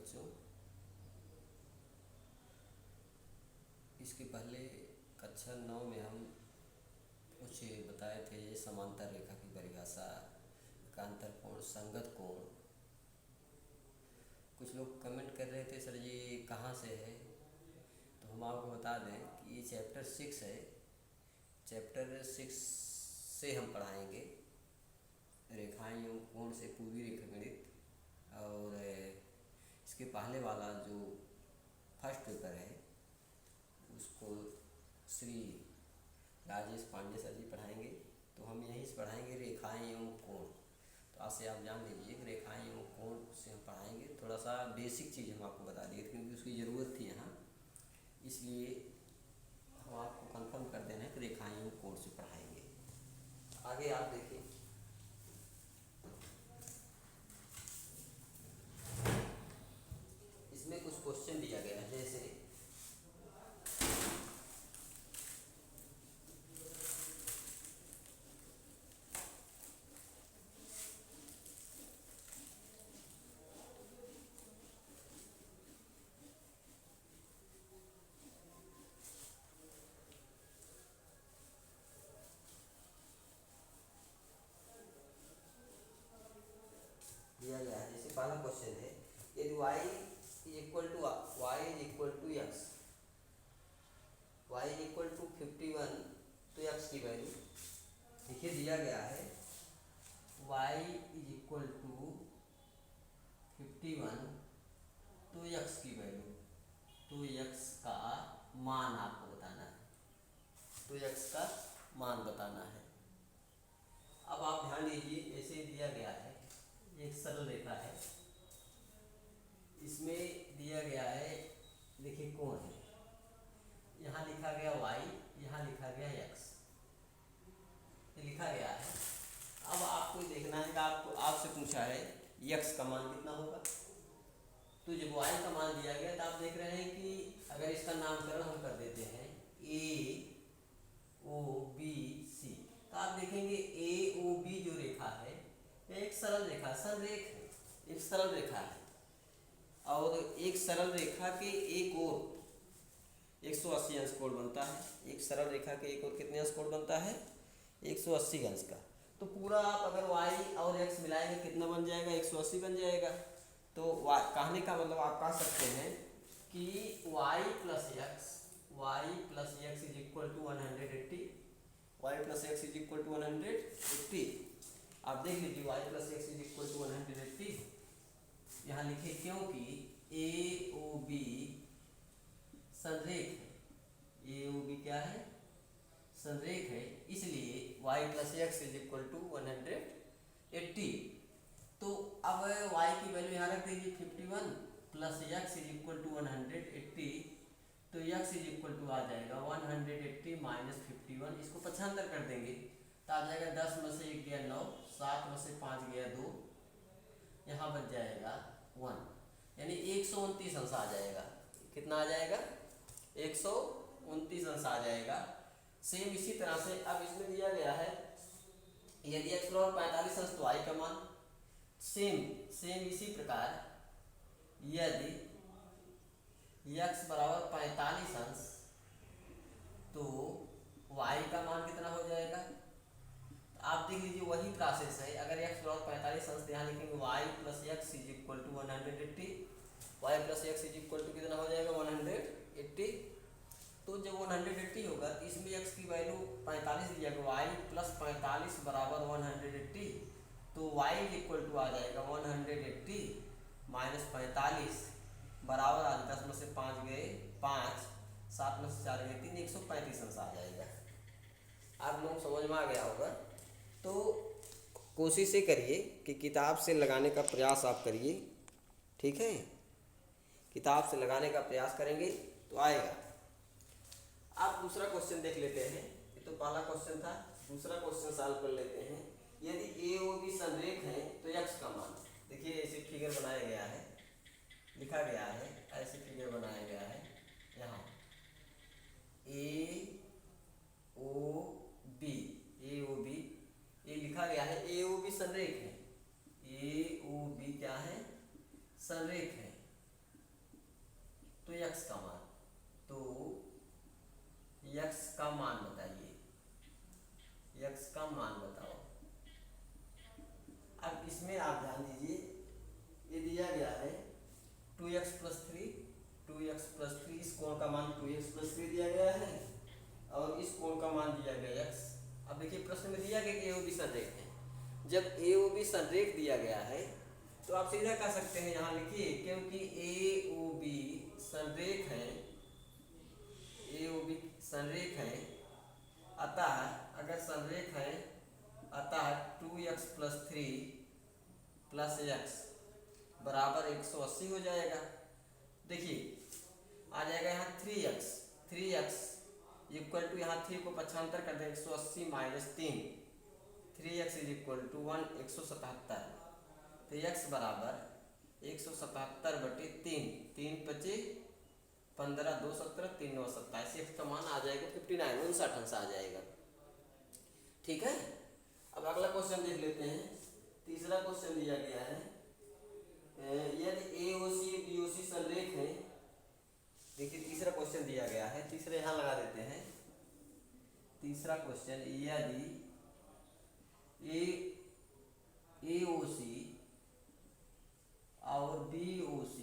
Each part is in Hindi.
बच्चों, इसके पहले कक्षा 9 में हम कुछ बताए थे समांतर रेखा की परिभाषा, एकांतर कोण, संगत कोण। कुछ लोग कमेंट कर रहे थे सर जी कहाँ से है, तो हम आपको बता दें कि ये चैप्टर 6 है। चैप्टर 6 से हम पढ़ाएंगे रेखाएं एवं कोण से पूर्वी रेखागणित, और इसके पहले वाला जो फर्स्ट पेपर है उसको श्री राजेश पांडे सर जी पढ़ाएंगे। तो हम यहीं से पढ़ाएंगे रेखाएं एवं कोण। तो आज से आप जान लीजिए कि रेखाएं एवं कोण से हम पढ़ाएंगे। थोड़ा सा बेसिक चीज़ हम आपको बता दिए क्योंकि उसकी ज़रूरत थी यहाँ, इसलिए हम आपको कंफर्म कर देना है कि रेखाएं एवं कोण से पढ़ाएंगे। आगे आप देखिए, इसमें कुछ क्वेश्चन दिया गया है। जैसे दिया गया है, जैसे पहला क्वेश्चन है, यदि y is equal to x, y is equal to 51, तो x की वैल्यू देखिए दिया गया है y इज इक्वल टू 51, तो x की वैल्यू, तो x का मान आपको बताना है, तो x का मान बताना है। अब आप ध्यान दीजिए, ऐसे दिया गया है एक सरल रेखा है, इसमें दिया गया है, देखिए कोण है, यहाँ लिखा गया y, यहाँ लिखा गया x, ये लिखा गया है। अब आपको देखना है कि आपसे पूछा है x का मान कितना होगा। तो जब y का मान दिया गया तो आप देख रहे हैं कि अगर इसका नामकरण हम कर देते हैं a o b c, तो आप देखेंगे a o b जो रेखा है एक सरल रेखा, संरेख है, एक सरल रेखा है, और एक सरल रेखा के एक ओर 180 अंश कोण बनता है। एक सरल रेखा के एक ओर कितने अंश कोण बनता है? 180 अंश का। तो पूरा आप अगर y और x मिलाएंगे कितना बन जाएगा? 180 बन जाएगा। तो कहने का मतलब आप कह सकते हैं कि y plus x is equal to 180, y plus x is equal to 180। आप देख लीजिए y plus x is equal to 180 यहाँ लिखे, क्योंकि ए ओ बी संरेख है, ए ओ बी क्या है? संरेख है, इसलिए y plus x is equal to 180। तो अब y की वैल्यू यहाँ रख दीजिए 51 plus x is equal to 180, तो x इज इक्वल टू आ जाएगा 180 माइनस 51, इसको 75 कर देंगे तो आ जाएगा 10 में से 1 गया 9, 7 में से 5 गया 2, यहाँ बच जाएगा 1, यानी 129 अंश आ जाएगा। कितना आ जाएगा? 129 अंश आ जाएगा। सेम इसी तरह से अब इसमें दिया गया है यदि x बराबर 45 अंश तो y का मान, सेम इसी प्रकार यदि x बराबर 45 अंश तो y का मान कितना हो जाएगा? आप देख लीजिए वही प्रोसेस है। अगर x बराबर 45 अंश, यहाँ लिखेंगे y plus x is equal to 180, y plus x is equal to कितना हो जाएगा? 180। तो जब 180 होगा तो इसमें x की वैल्यू 45 दी जाएगा, y प्लस 45 बराबर 180, तो y इज इक्वल टू आ जाएगा 180 माइनस 45 बराबर, आज 10 में से 5 गए 5, 7 में से 4 गए 3, 135 अंश आ जाएगा। आप लोग समझ में आ गया होगा। तो कोशिश ये करिए कि किताब से लगाने का प्रयास आप करिए, ठीक है? किताब से लगाने का प्रयास करेंगे तो आएगा। आप दूसरा क्वेश्चन देख लेते हैं, ये तो पहला क्वेश्चन था, दूसरा क्वेश्चन सॉल्व कर लेते हैं। यदि ए ओ बी संरेख है तो x का मान, देखिए ऐसे फिगर बनाया गया है, लिखा गया है, ऐसे फिगर बनाया गया है, यहाँ ए ओ बी ये लिखा गया है, ए ओ बी संरेख है, ए ओ बी क्या है? संरेख है। तो x का मान, तो x का मान बताइए, x का मान बताओ। अब इसमें आप ध्यान दीजिए, ये दिया गया है 2x प्लस 3, 2x प्लस 3, इस कोण का मान 2x प्लस 3 दिया गया है और इस कोण का मान दिया गया x। अब देखिए प्रश्न में दिया गया कि AOB संरेख है। जब AOB संरेख दिया गया है तो आप सीधा कह सकते हैं, यहाँ लिखिए, क्योंकि AOB संरेख है, AOB संरेख है, अतः अगर संरेख है अतः 2x प्लस 3 प्लस x बराबर 180 हो जाएगा। देखिए आ जाएगा यहाँ 3x इक्वल टू, यहाँ 3 को पक्षांतर कर दें, 180 minus 3, 3x is equal to 177। तो x बराबर 177 बटे 3, 3 पचे 15, 2 17, 3 9 27, x का मान आ जाएगा 59, 59 अंश आ जाएगा। ठीक है, अब अगला क्वेश्चन देख लेते हैं। तीसरा क्वेश्चन दिया गया है, यदि AOC BOC संरेख है। देखिए तीसरा क्वेश्चन दिया गया है, तीसरा यहाँ लगा देते हैं। तीसरा क्वेश्चन, यदि AOC और BOC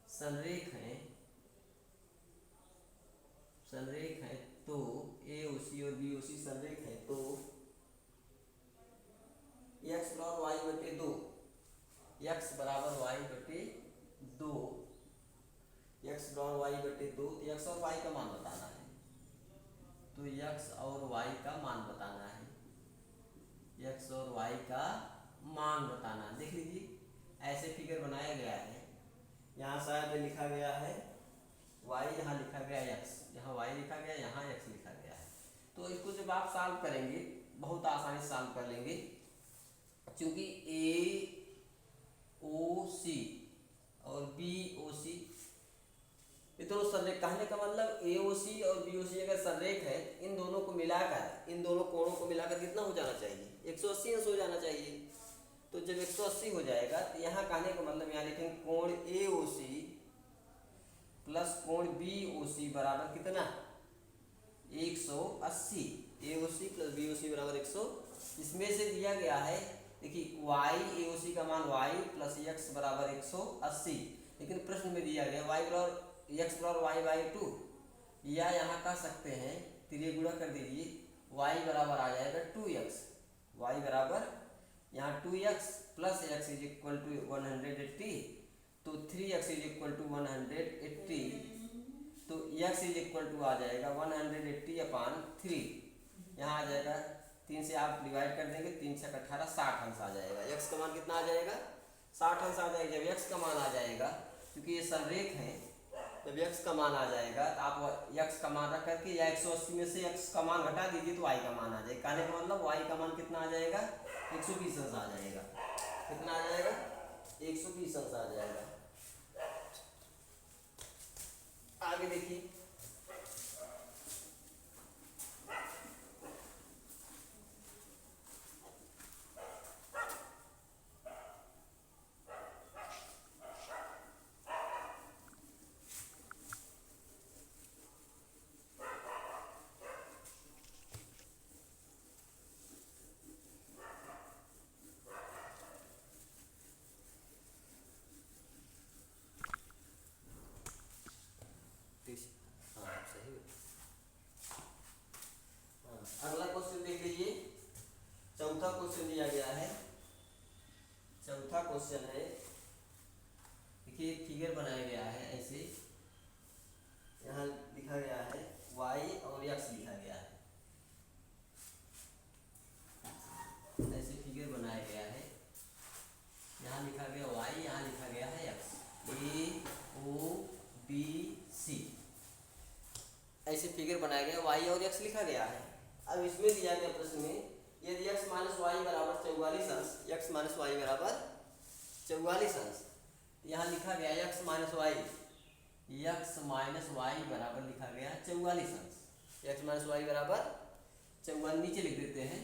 संरेख है तो AOC और BOC संरेख है तो x बराबर y बटे 2, x बराबर y बटे 2, x बराबर y बटे 2, x और y का मान बताना है। तो x और y का मान बताना है, x और y का मान बताना है। देख लीजिए ऐसे फिगर बनाया गया है, यहाँ शायद लिखा गया है y, यहाँ लिखा गया x, यहाँ y लिखा गया, यहाँ x लिखा गया है। तो इसको जब आप सॉल्व करेंगे बहुत आसानी से सॉल्व कर लेंगे, क्योंकि AOC और BOC ये दोनों संरेख, कहने का मतलब AOC और BOC अगर संरेख है, इन दोनों को मिलाकर, इन दोनों कोणों को मिलाकर कितना हो जाना चाहिए, 180 अंश हो जाना चाहिए। तो जब 180 हो जाएगा तो यहाँ कहने का मतलब यहाँ लिखेंगे कोण AOC प्लस कोण BOC बराबर कितना, 180। AOC प्लस BOC बराबर 100। इसमें से दिया गया है, देखिए y AOC का मान y प्लस x बराबर 180, लेकिन प्रश्न में दिया गया y बराबर x बराबर y बाई 2, या यहाँ कह सकते हैं तिर्य गुणा कर दीजिए, y बराबर आ जाएगा 2x, y बराबर यहाँ 2x plus x is equal to 180, तो 3x इज इक्वल टू 180, तो x इज इक्वल टू आ जाएगा 180 अपान 3, यहाँ आ जाएगा 3 से आप डिवाइड कर देंगे, 3 से 18, 60 अंश आ जाएगा। x का मान कितना आ जाएगा, 60 अंश आ जाएगा। जब x का मान आ जाएगा, क्योंकि ये संरेख है, जब x का मान आ जाएगा तो आप x का मान रख करके या 180 में से x का मान घटा दीजिए तो y का मान आ जाएगा। कहने का मतलब y का मान कितना आ जाएगा, 120 अंश आ जाएगा। कितना आ जाएगा, 120 अंश आ जाएगा। आगे देखिए, अगला क्वेश्चन देख लीजिए। चौथा क्वेश्चन दिया गया है, चौथा क्वेश्चन है, देखिए फिगर बनाया गया है ऐसे, यहाँ लिखा गया है y और x लिखा गया है, ऐसे फिगर बनाया गया है, यहाँ लिखा गया y, यहाँ लिखा गया है x, AOBC ऐसे फिगर बनाया गया, y और x लिखा गया है। अब इसमें दिया गया प्रश्न में, यदि x माइनस वाई बराबर 44 अंश, x माइनस वाई बराबर 44 अंश, यहाँ लिखा गया x minus y, x minus y बराबर लिखा गया 44 अंश, x माइनस वाई बराबर 44, नीचे लिख देते हैं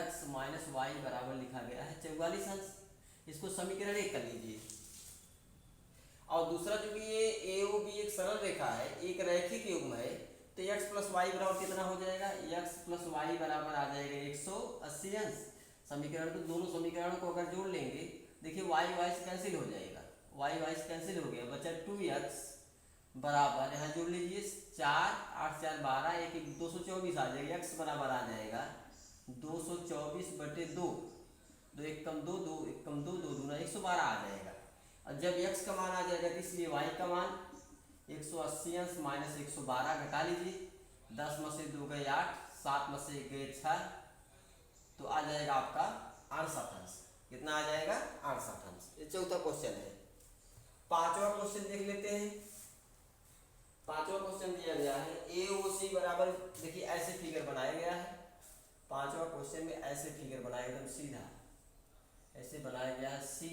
x माइनस वाई बराबर लिखा गया है 44 अंश। इसको समीकरण 1 कर लीजिए, और दूसरा चूंकि ये ए ओ बी एक सरल रेखा है, एक रैखिक युग्म है, तो x प्लस वाई बराबर कितना हो जाएगा, x प्लस वाई बराबर आ जाएगा 180 अंश। समीकरण को, दोनों समीकरणों को अगर जोड़ लेंगे, देखिए वाई वाई से कैंसिल हो जाएगा, वाई वाई से कैंसिल हो गया, बचा 2x बराबर, यहाँ जोड़ लीजिए 4 8 4 12, 1 1 224 आ जाएगा, x बराबर आ जाएगा 224/2, 2 1 कम 2, 2 1 कम 2, 2 दूना 112 आ जाएगा। और जब x का मान आ जाएगा तो इसलिए y का मान 180 अंश माइनस 112 घटा लीजिए, 10 में से 2 गए 8, 7 में से 1 गए 6, तो आ जाएगा आपका 68 अंश। कितना आ जाएगा, 68 अंश। ये चौथा क्वेश्चन है। पांचवा क्वेश्चन देख लेते हैं। पांचवा क्वेश्चन दिया गया है ए ओ सी बराबर, देखिए ऐसे फिगर बनाया गया है। पांचवा क्वेश्चन में ऐसे फिगर बनाया एकदम सीधा, ऐसे बनाया गया है सी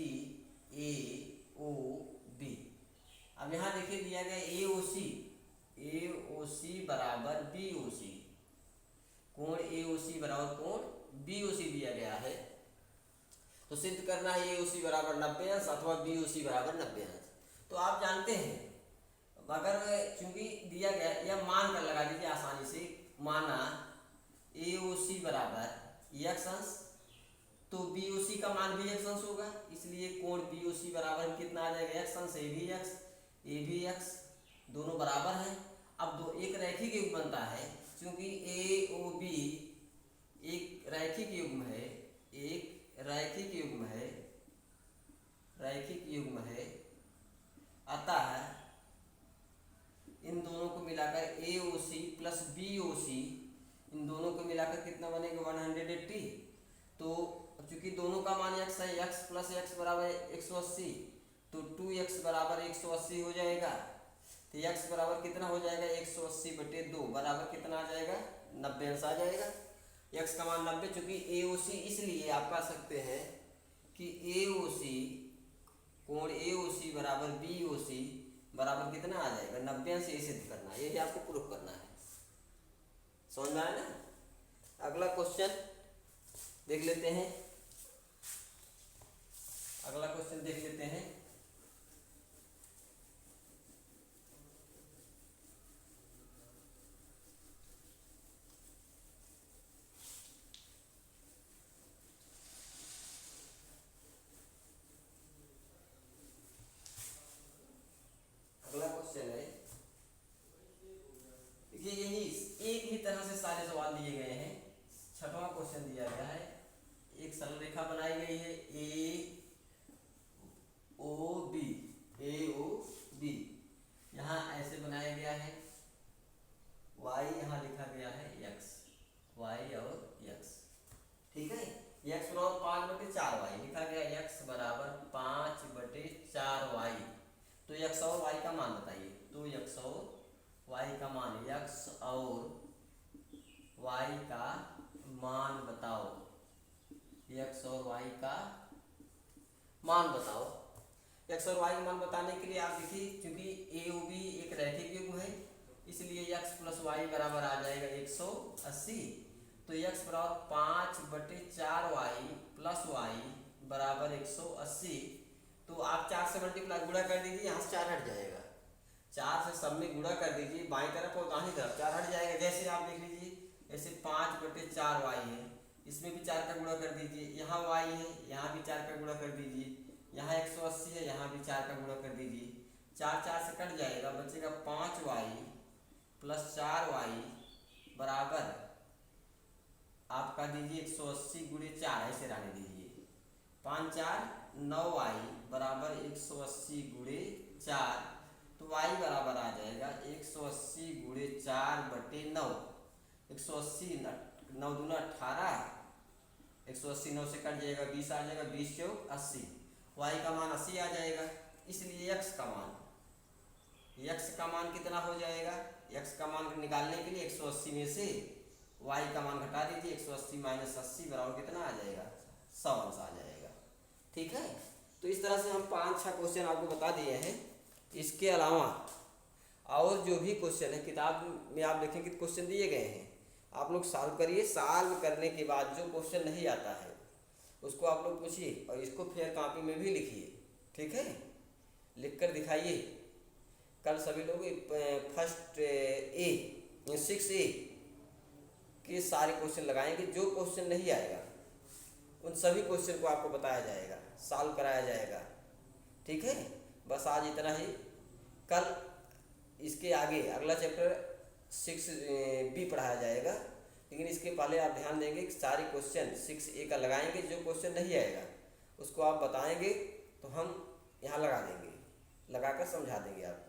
ए ओ बी। अब यहाँ देखिए दिया गया ए ओ सी बराबर बी ओ सी, कोण ए ओ सी बराबर कोण बी ओ सी दिया गया है। तो सिद्ध करना है ए ओ सी बराबर 90 अंश अथवा बी ओ सी बराबर 90 अंश। तो आप जानते हैं, अगर चूंकि दिया गया या मान कर लगा दीजिए आसानी से, माना ए ओ सी बराबर x अंश, तो बी ओ सी का मान भी x अंश होगा, इसलिए कोण बी ओ सी बराबर कितना आ जाएगा, x अंश ए भी x, दोनों बराबर हैं। अब दो एक रैखिक युग्म बनता है, क्योंकि ए ओ बी एक रैखिक युग्म है, एक रैखिक युग्म है, रैखिक युग्म है, अतः इन दोनों को मिलाकर ए ओ सी प्लस बी ओ सी, इन दोनों को मिलाकर कितना बनेगा 180। तो चूंकि दोनों का मान x है, x प्लस x बराबर 180, तो 2x बराबर 180 हो जाएगा। तो x बराबर कितना हो जाएगा 180/2 बराबर कितना आ जाएगा 90 अंश आ जाएगा। x का मान 90, चूंकि ए ओ सी, इसलिए आप कह सकते हैं कि ए ओ सी, कोण ए ओ सी बराबर बी ओ सी बराबर कितना आ जाएगा 90 अंश। ये सिद्ध करना है, यही आपको प्रूफ करना है। समझ में आया ना। अगला क्वेश्चन देख लेते हैं, अगला क्वेश्चन देख लेते हैं। अगला क्वेश्चन है, देखिए यही एक ही तरह से सारे सवाल दिए गए हैं। छठवां क्वेश्चन दिया गया है, एक सरल रेखा बनाई गई है ए ओ बी, यहाँ ऐसे बनाया गया है, y यहाँ लिखा गया है x, y और x, ठीक है। x बराबर 5/4y लिखा गया, x बराबर 5/4y। तो x और y का मान बताइए, तो x और y का मान, x और y का मान बताओ, x और y का मान बताओ। x और y का मान बताने के लिए आप देखिए, क्योंकि ए ओ बी एक रैखिक युग्म है, इसलिए x प्लस वाई बराबर आ जाएगा 180। तो x बराबर 5/4y प्लस वाई बराबर 180। तो आप 4 से मल्टीप्लाई गुणा कर दीजिए, यहाँ से 4 हट जाएगा, 4 से सब में गुणा कर दीजिए, बाईं तरफ और दाहिनी तरफ 4 हट जाएगा। जैसे आप देख लीजिए, ऐसे 5/4y है, इसमें भी 4 का गुणा कर दीजिए, यहाँ y है, यहाँ भी 4 का गुणा कर दीजिए, यहाँ 180 है, यहाँ भी 4 का गुणा कर दीजिए, 4 से कट जाएगा, बचेगा 5y प्लस 4y बराबर आप कर दीजिए 180/4, ऐसे रहने दीजिए, 5 4 9y बराबर 180/4। तो y बराबर आ जाएगा 180/4/9, 180 9 दूना 18, 180 9 से कट जाएगा, 20 आ जाएगा, 20 चौक 80, y का मान 80 आ जाएगा। इसलिए x का मान कितना हो जाएगा, x का मान निकालने के लिए 180 में से y का मान घटा दीजिए, 180 माइनस 80 बराबर कितना आ जाएगा 100 अंश आ जाएगा, ठीक है। तो इस तरह से हम 5-6 क्वेश्चन आपको बता दिए हैं। इसके अलावा और जो भी क्वेश्चन है किताब में आप देखेंगे क्वेश्चन दिए गए हैं, आप लोग सॉल्व करिए। सॉल्व करने के बाद जो क्वेश्चन नहीं आता है उसको आप लोग पूछिए और इसको फेयर कॉपी में भी लिखिए, ठीक है। लिखकर दिखाइए। कल सभी लोग फर्स्ट ए 6A के सारे क्वेश्चन लगाएंगे। जो क्वेश्चन नहीं आएगा उन सभी क्वेश्चन को आपको बताया जाएगा, सॉल्व कराया जाएगा। ठीक है, बस आज इतना ही। कल इसके आगे अगला चैप्टर 6B पढ़ाया जाएगा, लेकिन इसके पहले आप ध्यान देंगे कि सारे क्वेश्चन 6A का लगाएंगे। जो क्वेश्चन नहीं आएगा उसको आप बताएंगे तो हम यहाँ लगा देंगे, लगाकर समझा देंगे आपको।